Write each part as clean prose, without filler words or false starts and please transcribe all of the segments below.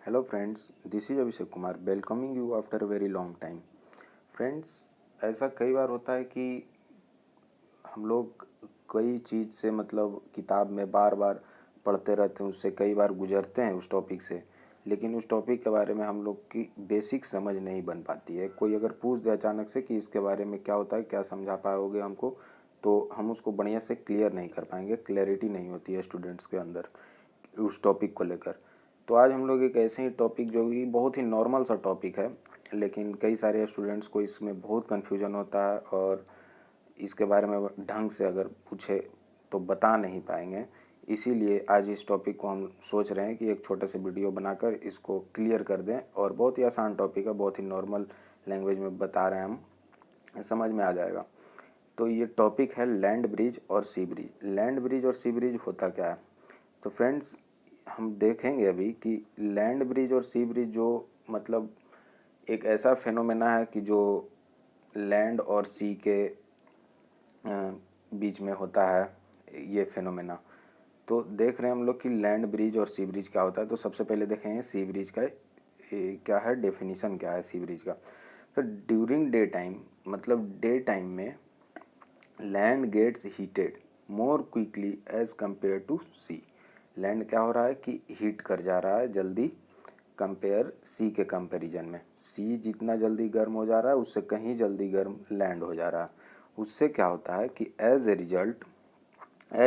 Hello friends, this is Abhishek Kumar welcoming you after a very long time. Friends, ऐसा कई बार होता है कि हम लोग कई चीज़ से मतलब किताब में बार बार पढ़ते रहते हैं, उससे कई बार गुजरते हैं उस टॉपिक से, लेकिन उस टॉपिक के बारे में हम लोग की बेसिक समझ नहीं बन पाती है। कोई अगर पूछ दे अचानक से कि इसके बारे में क्या होता है, क्या समझा पाओगे हमको, तो हम उसको बढ़िया से क्लियर नहीं कर पाएंगे, क्लैरिटी नहीं होती है स्टूडेंट्स के अंदर उस टॉपिक को लेकर। तो आज हम लोग एक ऐसे ही टॉपिक जो कि बहुत ही नॉर्मल सा टॉपिक है, लेकिन कई सारे स्टूडेंट्स को इसमें बहुत कन्फ्यूजन होता है और इसके बारे में ढंग से अगर पूछे तो बता नहीं पाएंगे। इसीलिए आज इस टॉपिक को हम सोच रहे हैं कि एक छोटे से वीडियो बनाकर इसको क्लियर कर दें, और बहुत ही आसान टॉपिक है, बहुत ही नॉर्मल लैंग्वेज में बता रहे हैं हम, समझ में आ जाएगा। तो ये टॉपिक है लैंड ब्रिज और सी ब्रिज। लैंड ब्रिज और सी ब्रिज होता क्या है? तो फ्रेंड्स, हम देखेंगे अभी कि लैंड ब्रिज और सी ब्रिज जो मतलब एक ऐसा फेनोमेना है कि जो लैंड और सी के बीच में होता है ये फेनोमेना। तो देख रहे हैं हम लोग कि लैंड ब्रिज और सी ब्रिज क्या होता है। तो सबसे पहले देखेंगे सी ब्रिज का क्या है, डेफिनेशन क्या है सी ब्रिज का। तो ड्यूरिंग डे टाइम, मतलब डे टाइम में land gets heated more quickly as compared to sea. Land क्या हो रहा है कि हीट कर जा रहा है जल्दी, कंपेयर सी के कंपैरिजन में। सी जितना जल्दी गर्म हो जा रहा है उससे कहीं जल्दी गर्म लैंड हो जा रहा है। उससे क्या होता है कि as a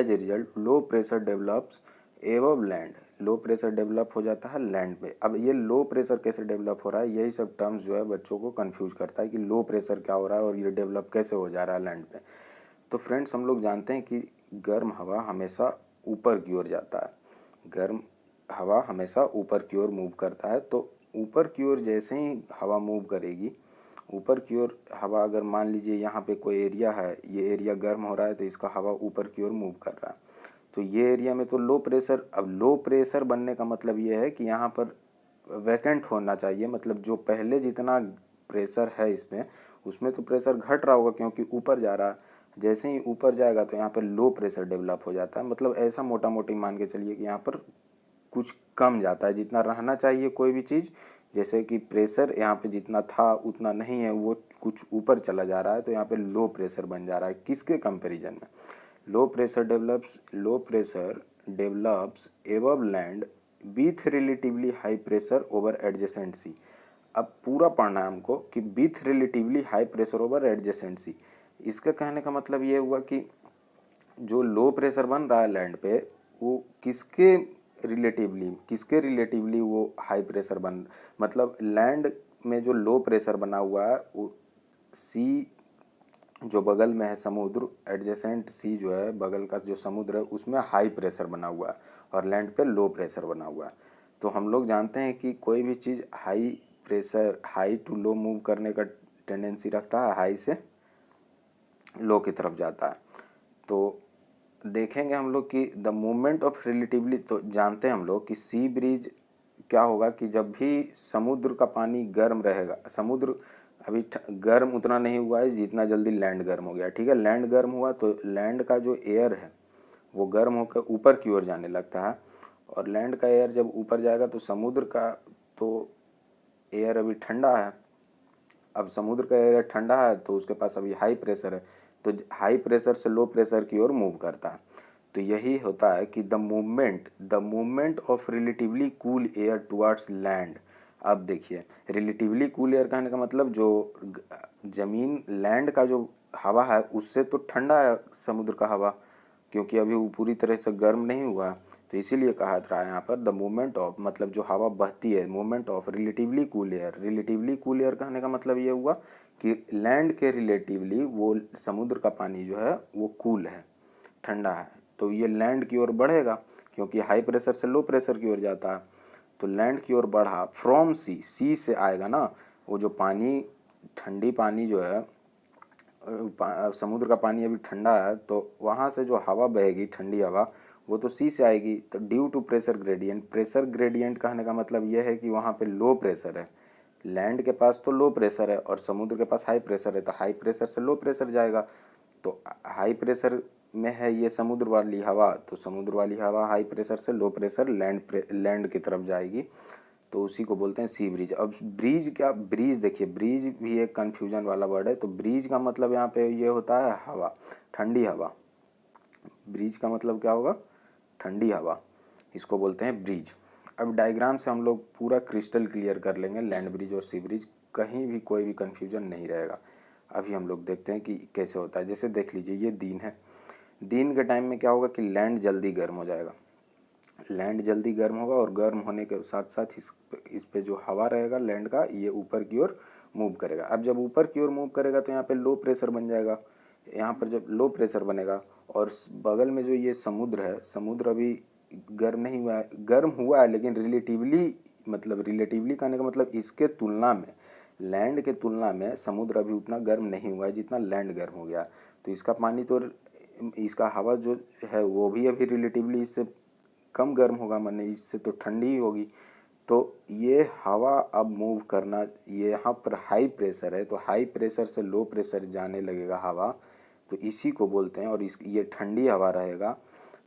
result low pressure develops above land. Low pressure develop हो जाता है लैंड पे। अब ये लो प्रेशर कैसे डेवलप हो रहा है, यही सब टर्म्स जो है बच्चों को कंफ्यूज करता है कि लो प्रेशर क्या हो रहा है और ये डेवलप कैसे हो जा रहा है लैंड पे। तो फ्रेंड्स, हम लोग जानते हैं कि गर्म हवा हमेशा ऊपर की ओर जाता है। गर्म हवा हमेशा ऊपर की ओर मूव करता है। तो ऊपर की ओर जैसे ही हवा मूव करेगी, ऊपर की ओर हवा, अगर मान लीजिए यहाँ पे कोई एरिया है, ये एरिया गर्म हो रहा है तो इसका हवा ऊपर की ओर मूव कर रहा है। तो ये एरिया में तो लो प्रेशर, अब लो प्रेशर बनने का मतलब ये है कि यहाँ पर वैकेंट होना चाहिए, मतलब जो पहले जितना प्रेशर है इसमें, उसमें तो प्रेशर घट रहा होगा क्योंकि ऊपर जा रहा है। जैसे ही ऊपर जाएगा तो यहाँ पर लो प्रेशर डेवलप हो जाता है। मतलब ऐसा मोटा मोटी मान के चलिए कि यहाँ पर कुछ कम जाता है, जितना रहना चाहिए कोई भी चीज़, जैसे कि प्रेशर यहाँ पे जितना था उतना नहीं है, वो कुछ ऊपर चला जा रहा है, तो यहाँ पे लो प्रेशर बन जा रहा है। किसके कंपैरिजन में? Low pressure develops above land with relatively high pressure over adjacent sea. अब पूरा पढ़ना है हमको कि with relatively high pressure over adjacent sea. इसका कहने का मतलब ये हुआ कि जो लो प्रेशर बन रहा है लैंड पे, वो किसके रिलेटिवली वो हाई प्रेशर बन, मतलब लैंड में जो लो प्रेशर बना हुआ है वो सी जो बगल में है समुद्र, एडजेसेंट सी जो है बगल का जो समुद्र है, उसमें हाई प्रेशर बना हुआ है और लैंड पे लो प्रेशर बना हुआ है। तो हम लोग जानते हैं कि कोई भी चीज़ high pressure, high to low move करने का टेंडेंसी रखता है, हाई से लो की तरफ जाता है। तो देखेंगे हम लोग कि द मूवमेंट ऑफ रिलेटिवली, तो जानते हैं हम लोग कि सी ब्रिज क्या होगा कि जब भी समुद्र का पानी गर्म रहेगा, समुद्र अभी गर्म उतना नहीं हुआ है जितना जल्दी लैंड गर्म हो गया, ठीक है। लैंड गर्म हुआ तो लैंड का जो एयर है वो गर्म होकर ऊपर की ओर जाने लगता है, और लैंड का एयर जब ऊपर जाएगा तो समुद्र का तो एयर अभी ठंडा है। अब समुद्र का एयर ठंडा है तो उसके पास अभी हाई प्रेशर है, तो हाई प्रेशर से लो प्रेशर की ओर मूव करता है। तो यही होता है कि the movement of relatively cool air towards land. अब देखिए, रिलेटिवली कूल एयर कहने का मतलब जो जमीन, लैंड का जो हवा है उससे तो ठंडा है समुद्र का हवा, क्योंकि अभी वो पूरी तरह से गर्म नहीं हुआ है। तो इसीलिए कहा था यहाँ पर द मूवमेंट ऑफ, मतलब जो हवा बहती है, movement of relatively cool air. Relatively cool air कहने का मतलब ये हुआ कि लैंड के रिलेटिवली वो समुद्र का पानी जो है वो कूल है, ठंडा है, तो ये लैंड की ओर बढ़ेगा क्योंकि हाई प्रेशर से लो प्रेशर की ओर जाता है। तो लैंड की ओर बढ़ा फ्रॉम सी, सी से आएगा ना वो जो पानी, ठंडी पानी जो है, समुद्र का पानी अभी ठंडा है, तो वहाँ से जो हवा बहेगी ठंडी हवा, वो तो सी से आएगी। तो due to pressure gradient, pressure gradient कहने का मतलब ये है कि वहाँ पे लो प्रेशर है, लैंड के पास तो लो प्रेशर है और समुद्र के पास हाई प्रेशर है, तो हाई प्रेशर से लो प्रेशर जाएगा। तो हाई प्रेशर में है ये समुद्र वाली हवा, तो समुद्र वाली हवा हाई प्रेशर से लो प्रेशर लैंड की तरफ जाएगी। तो उसी को बोलते हैं सी ब्रिज। अब ब्रिज क्या, ब्रिज देखिए, ब्रिज भी एक कन्फ्यूजन वाला वर्ड है। तो ब्रिज का मतलब यहाँ पे ये होता है हवा, ठंडी हवा। ब्रिज का मतलब क्या होगा, ठंडी हवा, इसको बोलते हैं ब्रिज। अब डायग्राम से हम लोग पूरा क्रिस्टल क्लियर कर लेंगे लैंड ब्रिज और सी ब्रिज, कहीं भी कोई भी कन्फ्यूजन नहीं रहेगा। अभी हम लोग देखते हैं कि कैसे होता है। जैसे देख लीजिए, ये दिन है, दिन के टाइम में क्या होगा कि लैंड जल्दी गर्म हो जाएगा, लैंड जल्दी गर्म होगा और गर्म होने के साथ साथ इस पे जो हवा रहेगा लैंड का, ये ऊपर की ओर मूव करेगा। अब जब ऊपर की ओर मूव करेगा तो यहाँ पे लो प्रेशर बन जाएगा। यहाँ पर जब लो प्रेशर बनेगा और बगल में जो ये समुद्र है, समुद्र अभी गर्म नहीं हुआ है, गर्म हुआ है लेकिन रिलेटिवली, मतलब रिलेटिवली कहने का मतलब इसके तुलना में, लैंड के तुलना में समुद्र अभी उतना गर्म नहीं हुआ है जितना लैंड गर्म हो गया। तो इसका पानी तो, इसका हवा जो है वो भी अभी रिलेटिवली इससे कम गर्म होगा, माने इससे तो ठंडी ही होगी। तो ये हवा अब मूव करना, ये यहाँ पर हाई प्रेशर है, तो हाई प्रेशर से लो प्रेशर जाने लगेगा हवा, तो इसी को बोलते हैं, और ये ठंडी हवा रहेगा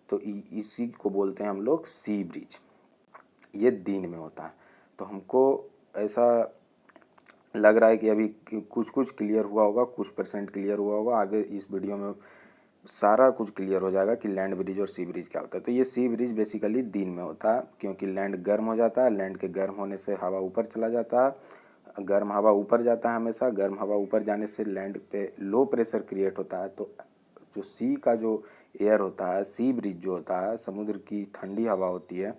तो इसी को बोलते हैं हम लोग सी ब्रिज। ये दिन में होता है। तो हमको ऐसा लग रहा है कि अभी कुछ कुछ क्लियर हुआ होगा, कुछ परसेंट क्लियर हुआ होगा। आगे इस वीडियो में सारा कुछ क्लियर हो जाएगा कि लैंड ब्रिज और सी ब्रिज क्या होता है। तो ये सी ब्रिज बेसिकली दिन में होता है, क्योंकि लैंड गर्म हो जाता है, लैंड के गर्म होने से हवा ऊपर चला जाता है, गर्म हवा ऊपर जाता है हमेशा, गर्म हवा ऊपर जाने से लैंड पे लो प्रेशर क्रिएट होता है। तो जो सी का जो एयर होता है, सी ब्रिज जो होता है, समुद्र की ठंडी हवा होती है,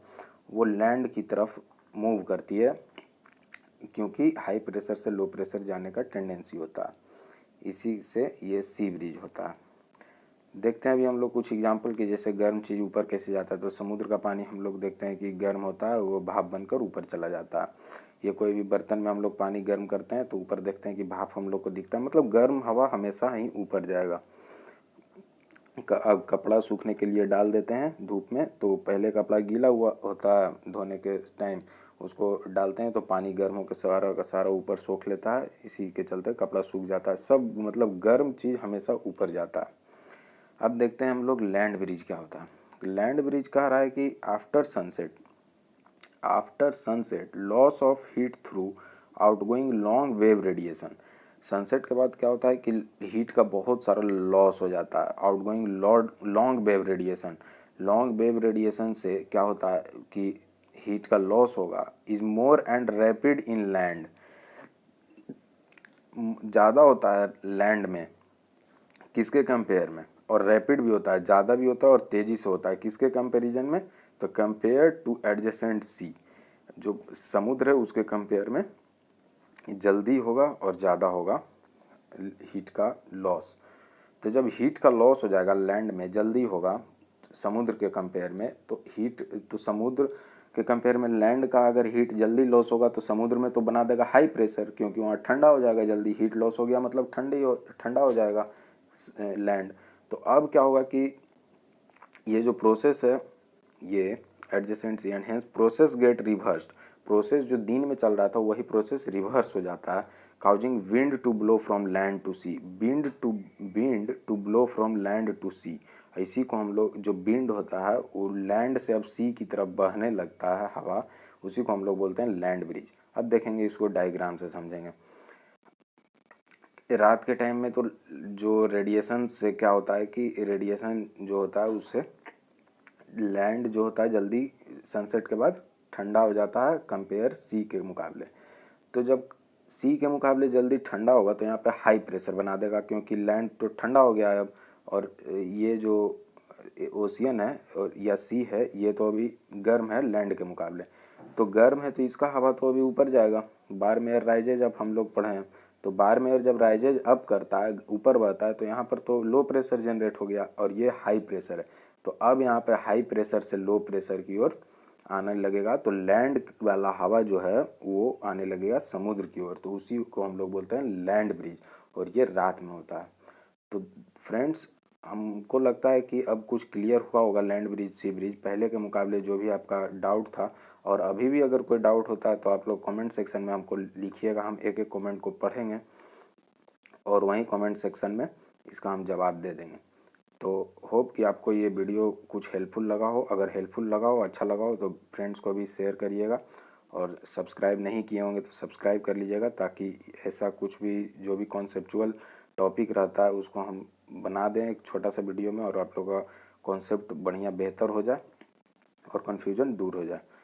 वो लैंड की तरफ मूव करती है, क्योंकि हाई प्रेशर से लो प्रेशर जाने का टेंडेंसी होता है, इसी से ये सी ब्रिज होता है। देखते हैं अभी हम लोग कुछ एग्जांपल कि जैसे गर्म चीज़ ऊपर कैसे जाता है। तो समुद्र का पानी हम लोग देखते हैं कि गर्म होता है, वो भाप बनकर ऊपर चला जाता है। ये कोई भी बर्तन में हम लोग पानी गर्म करते हैं तो ऊपर देखते हैं कि भाप हम लोग को दिखता है, मतलब गर्म हवा हमेशा ही ऊपर जाएगा। अब कपड़ा सूखने के लिए डाल देते हैं धूप में, तो पहले कपड़ा गीला हुआ होता है धोने के टाइम, उसको डालते हैं तो पानी गर्म होकर सारा का सारा ऊपर सोख लेता है, इसी के चलते कपड़ा सूख जाता है। सब मतलब गर्म चीज़ हमेशा ऊपर जाता है। अब देखते हैं हम लोग लैंड ब्रिज क्या होता है। लैंड ब्रिज कह रहा है कि after sunset loss of heat through outgoing long wave radiation. Sunset के बाद क्या होता है कि हीट का बहुत सारा लॉस हो जाता है, outgoing long wave radiation. Long wave radiation से क्या होता है कि हीट का लॉस होगा, is more and rapid in land, ज़्यादा होता है लैंड में किसके कंपेयर में, और रैपिड भी होता है, ज़्यादा भी होता है और तेज़ी से होता है, किसके कंपैरिजन में, तो कंपेयर टू एडजेसेंट सी, जो समुद्र है उसके कंपेयर में जल्दी होगा और ज़्यादा होगा हीट का लॉस। तो जब हीट का लॉस हो जाएगा लैंड में, जल्दी होगा समुद्र के कंपेयर में, तो हीट, तो समुद्र के कंपेयर में लैंड का अगर हीट जल्दी लॉस होगा तो समुद्र में तो बना देगा हाई प्रेशर, क्योंकि वहाँ ठंडा हो जाएगा, जल्दी हीट लॉस हो गया मतलब ठंडा हो जाएगा लैंड। तो अब क्या होगा कि ये जो प्रोसेस है, ये adjacent sea and hence process get reversed, process जो दिन में चल रहा था वही प्रोसेस रिवर्स हो जाता है, causing wind to blow from land to sea, wind to blow from land to sea. इसी को हम लोग, जो विंड होता है वो लैंड से अब सी की तरफ बहने लगता है हवा, उसी को हम लोग बोलते हैं लैंड ब्रिज। अब देखेंगे इसको डायग्राम से समझेंगे। रात के टाइम में तो जो रेडिएशन से क्या होता है कि रेडिएशन जो होता है उससे लैंड जो होता है जल्दी सनसेट के बाद ठंडा हो जाता है कंपेयर सी के मुकाबले। तो जब सी के मुकाबले जल्दी ठंडा होगा तो यहाँ पे हाई प्रेशर बना देगा, क्योंकि लैंड तो ठंडा हो गया है अब, और ये जो ओशियन है और या सी है ये तो अभी गर्म है लैंड के मुकाबले। तो गर्म है तो इसका हवा तो अभी ऊपर जाएगा, बार में एयर राइजेज अब हम लोग पढ़े हैं, तो बार में एयर जब राइजेज अप करता है, ऊपर बढ़ता है, तो यहाँ पर तो लो प्रेशर जनरेट हो गया और ये हाई प्रेशर है। तो अब यहाँ पे हाई प्रेशर से लो प्रेशर की ओर आने लगेगा, तो लैंड वाला हवा जो है वो आने लगेगा समुद्र की ओर, तो उसी को हम लोग बोलते हैं लैंड ब्रिज, और ये रात में होता है। तो फ्रेंड्स, हमको लगता है कि अब कुछ क्लियर हुआ होगा लैंड ब्रिज सी ब्रिज, पहले के मुकाबले जो भी आपका डाउट था, और अभी भी अगर कोई डाउट होता है तो आप लोग कमेंट सेक्शन में हमको लिखिएगा, हम एक एक कमेंट को पढ़ेंगे और वहीं कमेंट सेक्शन में इसका हम जवाब दे देंगे। तो होप कि आपको ये वीडियो कुछ हेल्पफुल लगा हो, अगर हेल्पफुल लगा हो, अच्छा लगा हो तो फ्रेंड्स को भी शेयर करिएगा, और सब्सक्राइब नहीं किए होंगे तो सब्सक्राइब कर लीजिएगा, ताकि ऐसा कुछ भी जो भी कॉन्सेप्चुअल टॉपिक रहता है उसको हम बना दें एक छोटा सा वीडियो में, और आप लोगों का कॉन्सेप्ट बढ़िया बेहतर हो जाए और कन्फ्यूजन दूर हो जाए।